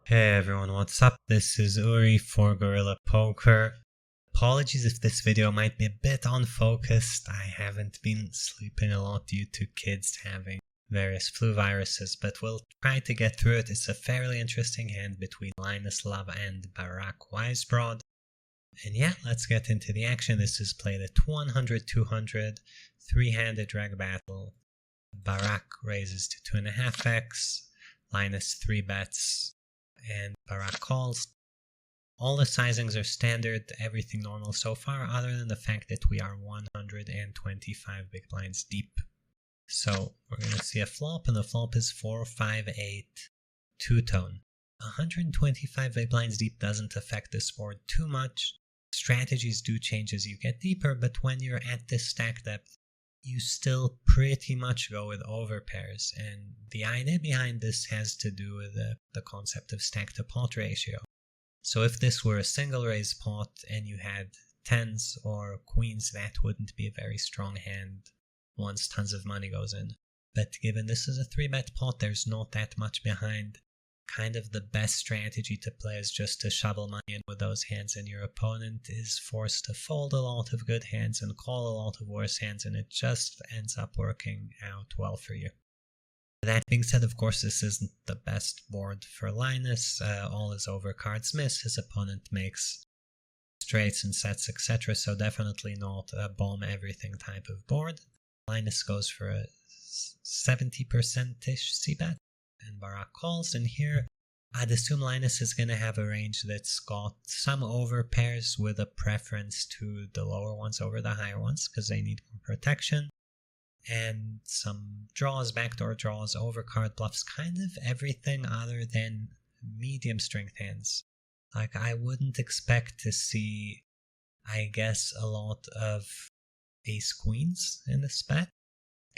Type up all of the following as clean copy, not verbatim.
Hey everyone, what's up? This is Uri for Gorilla Poker. Apologies if this video might be a bit unfocused. I haven't been sleeping a lot due to kids having various flu viruses, but we'll try to get through it. It's a fairly interesting hand between LLinusLLove and Barak Wisbrod. And yeah, let's get into the action. This is played at 100-200, three-handed drag battle. Barak raises to 2.5x, Linus 3 bets, and Barak calls. All the sizings are standard, everything normal so far, other than the fact that we are 125 big blinds deep. So we're going to see a flop, and the flop is 4-5-8 two-tone. 125 big blinds deep doesn't affect this board too much. Strategies do change as you get deeper, but when you're at this stack depth, you still pretty much go with overpairs, and the idea behind this has to do with the concept of stack to pot ratio. So if this were a single raise pot and you had tens or queens, that wouldn't be a very strong hand once tons of money goes in. But given this is a 3-bet pot, there's not that much behind. Kind of the best strategy to play is just to shovel money in with those hands, and your opponent is forced to fold a lot of good hands and call a lot of worse hands, and it just ends up working out well for you. That being said, of course, this isn't the best board for Linus. All his overcards miss, his opponent makes straights and sets, etc., so definitely not a bomb everything type of board. Linus goes for a 70%-ish c-bet, and Barak calls, and here I'd assume Linus is going to have a range that's got some overpairs with a preference to the lower ones over the higher ones because they need more protection, and some draws, backdoor draws, overcard bluffs, kind of everything other than medium strength hands. Like, I wouldn't expect to see, I guess, a lot of ace queens in this bet.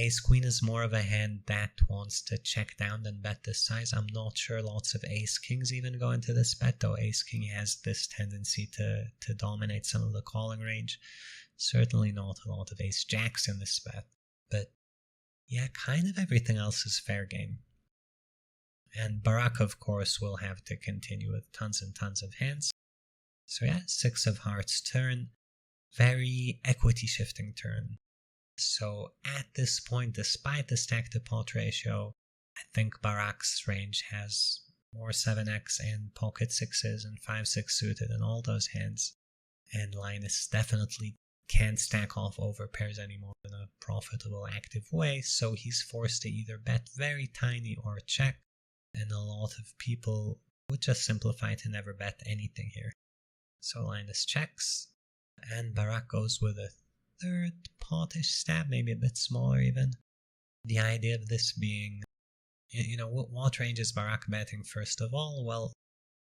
Ace queen is more of a hand that wants to check down than bet this size. I'm not sure lots of ace kings even go into this bet, though ace king has this tendency to dominate some of the calling range. Certainly not a lot of ace jacks in this bet, but yeah, kind of everything else is fair game. And Barak, of course, will have to continue with tons and tons of hands. So yeah, 6 of hearts turn, very equity shifting turn. So at this point, despite the stack to pot ratio, I think Barak's range has more 7x and pocket 6s and 5-6 suited and all those hands. And Linus definitely can't stack off overpairs anymore in a profitable, active way, so he's forced to either bet very tiny or check, and a lot of people would just simplify to never bet anything here. So Linus checks, and Barak goes with a third potish stab, maybe a bit smaller even. The idea of this being, what range is Barak betting first of all? Well,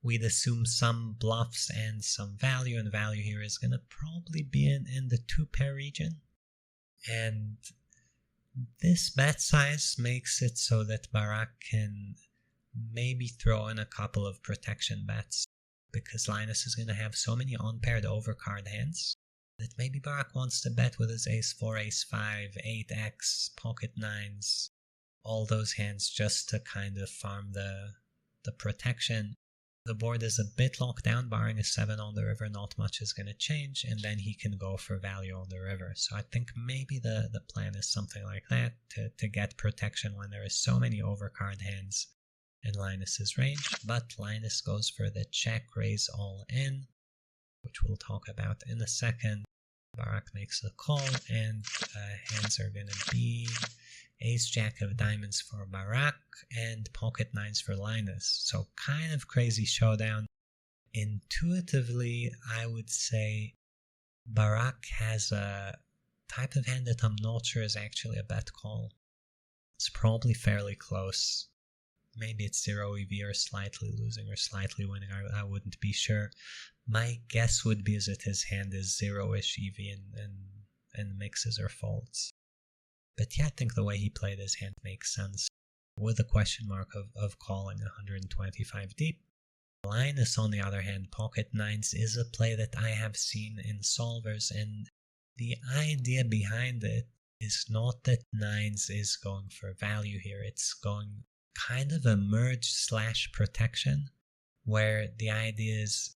we'd assume some bluffs and some value, and value here is going to probably be in the 2-pair region. And this bet size makes it so that Barak can maybe throw in a couple of protection bets, because Linus is going to have so many unpaired overcard hands that maybe Barak wants to bet with his ace-4, ace-5, 8x, pocket 9s, all those hands just to kind of farm the protection. The board is a bit locked down, barring a 7 on the river, not much is going to change, and then he can go for value on the river. So I think maybe the plan is something like that, to get protection when there is so many overcard hands in Linus's range, but Linus goes for the check raise all in, which we'll talk about in a second. Barak makes a call, and hands are going to be ace-jack of diamonds for Barak and pocket 9s for Linus. So kind of crazy showdown. Intuitively, I would say Barak has a type of hand that I'm not sure is actually a bet call. It's probably fairly close. Maybe it's 0 EV or slightly losing or slightly winning, I wouldn't be sure. My guess would be is that his hand is 0-ish EV and mixes or folds. But yeah, I think the way he played his hand makes sense, with a question mark of calling 125 deep. Linus, on the other hand, pocket 9s is a play that I have seen in solvers, and the idea behind it is not that 9s is going for value here, it's going kind of a merge / protection, where the idea is,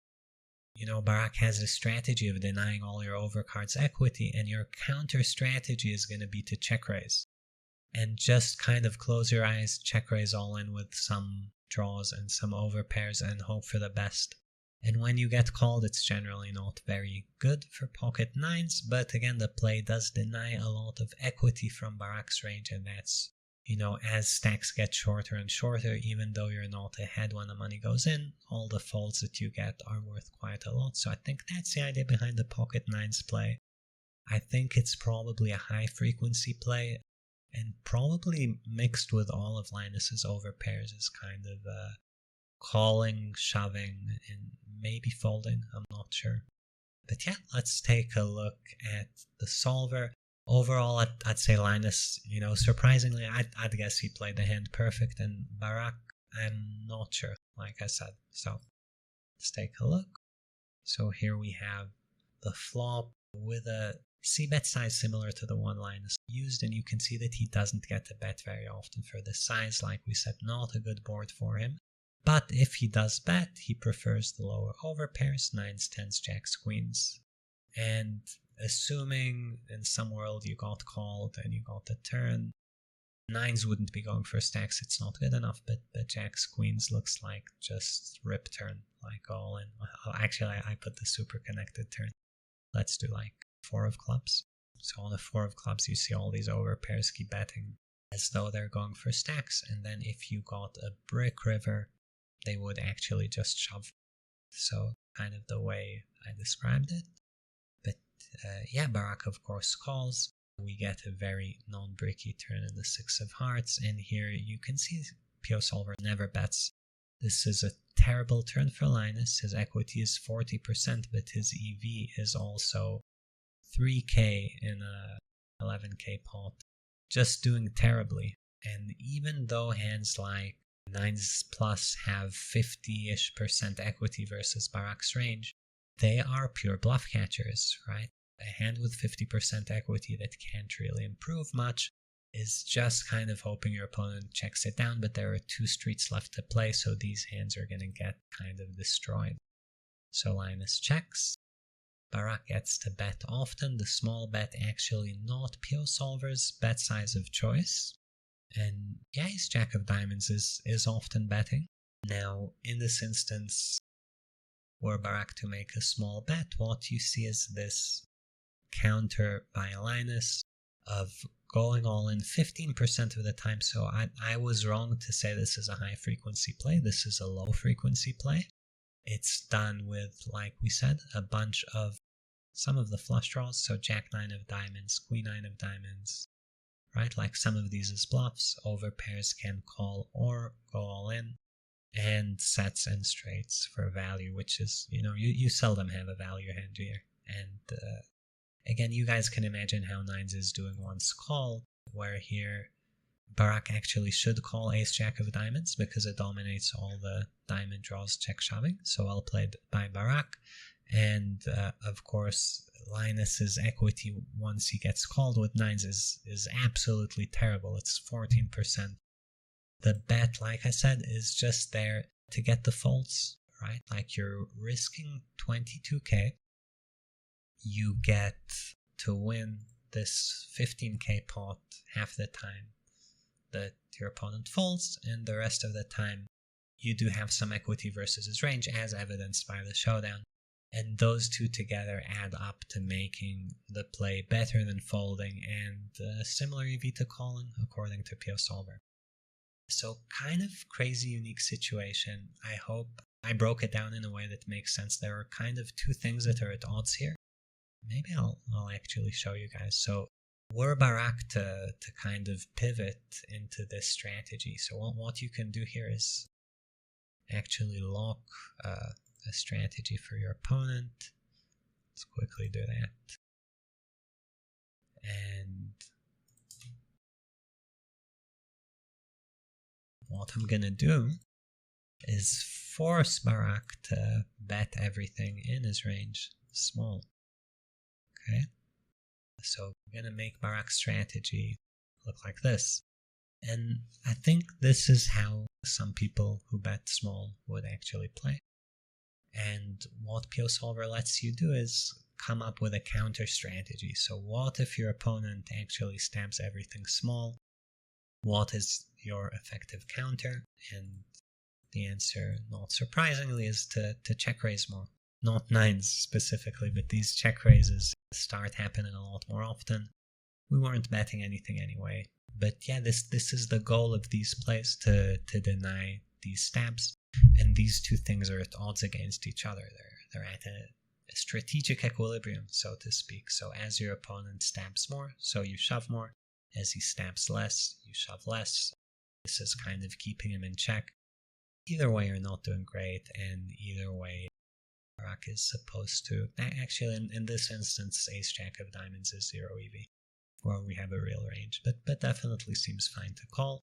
Barak has a strategy of denying all your overcards equity, and your counter strategy is going to be to check raise. And just kind of close your eyes, check raise all in with some draws and some overpairs and hope for the best. And when you get called, it's generally not very good for pocket nines, but again, the play does deny a lot of equity from Barak's range, and that's, as stacks get shorter and shorter, even though you're not ahead when the money goes in, all the folds that you get are worth quite a lot. So I think that's the idea behind the pocket nines play. I think it's probably a high frequency play, and probably mixed with all of Linus's overpairs is kind of calling, shoving, and maybe folding, I'm not sure. But yeah, let's take a look at the solver. Overall, I'd say Linus, surprisingly, I'd guess he played the hand perfect, and Barak, I'm not sure, like I said. So let's take a look. So here we have the flop with a c-bet size similar to the one Linus used, and you can see that he doesn't get to bet very often for this size. Like we said, not a good board for him. But if he does bet, he prefers the lower overpairs, 9s, 10s, jacks, queens. And assuming in some world you got called and you got the turn, 9s wouldn't be going for stacks, it's not good enough, but jacks, queens looks like just rip turn, like all in. Actually, I put the super connected turn. Let's do like 4 of clubs. So on the 4 of clubs, you see all these overpairs keep betting as though they're going for stacks, and then if you got a brick river, they would actually just shove. So kind of the way I described it. But yeah, Barak of course calls. We get a very non-bricky turn in the 6 of hearts, and here you can see PioSOLVER never bets. This is a terrible turn for Linus. His equity is 40%, but his EV is also 3k in a 11k pot. Just doing terribly. And even though hands like 9s plus have 50-ish% equity versus Barak's range, they are pure bluff catchers, right? A hand with 50% equity that can't really improve much is just kind of hoping your opponent checks it down, but there are 2 streets left to play, so these hands are going to get kind of destroyed. So Linus checks. Barak gets to bet often. The small bet actually not PioSOLVER's bet size of choice. And yeah, his jack of diamonds is often betting. Now, in this instance, were Barak to make a small bet, what you see is this counter by Linus of going all in 15% of the time. So I was wrong to say this is a high frequency play. This is a low frequency play. It's done with, like we said, a bunch of some of the flush draws. So jack 9 of diamonds, queen 9 of diamonds, right? Like some of these as bluffs. Overpairs can call or go all in. And sets and straights for value, which is, you seldom have a value hand here. And again, you guys can imagine how 9s is doing once called, where here Barak actually should call ace-jack of diamonds because it dominates all the diamond draws check shoving. So well played by Barak. And of course, Linus's equity once he gets called with 9s is absolutely terrible. It's 14%. The bet, like I said, is just there to get the folds, right? Like you're risking 22k. You get to win this 15k pot half the time that your opponent folds, and the rest of the time you do have some equity versus his range, as evidenced by the showdown. And those two together add up to making the play better than folding and similar EV to calling, according to PioSOLVER. So kind of crazy, unique situation. I hope I broke it down in a way that makes sense. There are kind of 2 things that are at odds here. Maybe I'll actually show you guys. So were Barak to kind of pivot into this strategy. So what you can do here is actually lock a strategy for your opponent. Let's quickly do that. And what I'm gonna do is force Barak to bet everything in his range small. Okay, so I'm gonna make Barak's strategy look like this. And I think this is how some people who bet small would actually play. And what PioSolver lets you do is come up with a counter strategy. So what if your opponent actually stabs everything small? What is your effective counter? And the answer, not surprisingly, is to check raise more. Not nines specifically, but these check raises start happening a lot more often. We weren't betting anything anyway. But yeah, this is the goal of these plays, to deny these stabs. And these two things are at odds against each other. They're at a strategic equilibrium, so to speak. So as your opponent stabs more, so you shove more. As he stabs less, you shove less. This is kind of keeping him in check. Either way, you're not doing great, and either way, Barak is supposed to... Actually, in this instance, ace-jack of diamonds is 0 EV, where we have a real range, but definitely seems fine to call.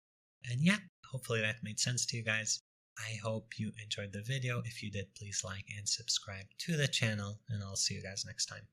And yeah, hopefully that made sense to you guys. I hope you enjoyed the video. If you did, please like and subscribe to the channel, and I'll see you guys next time.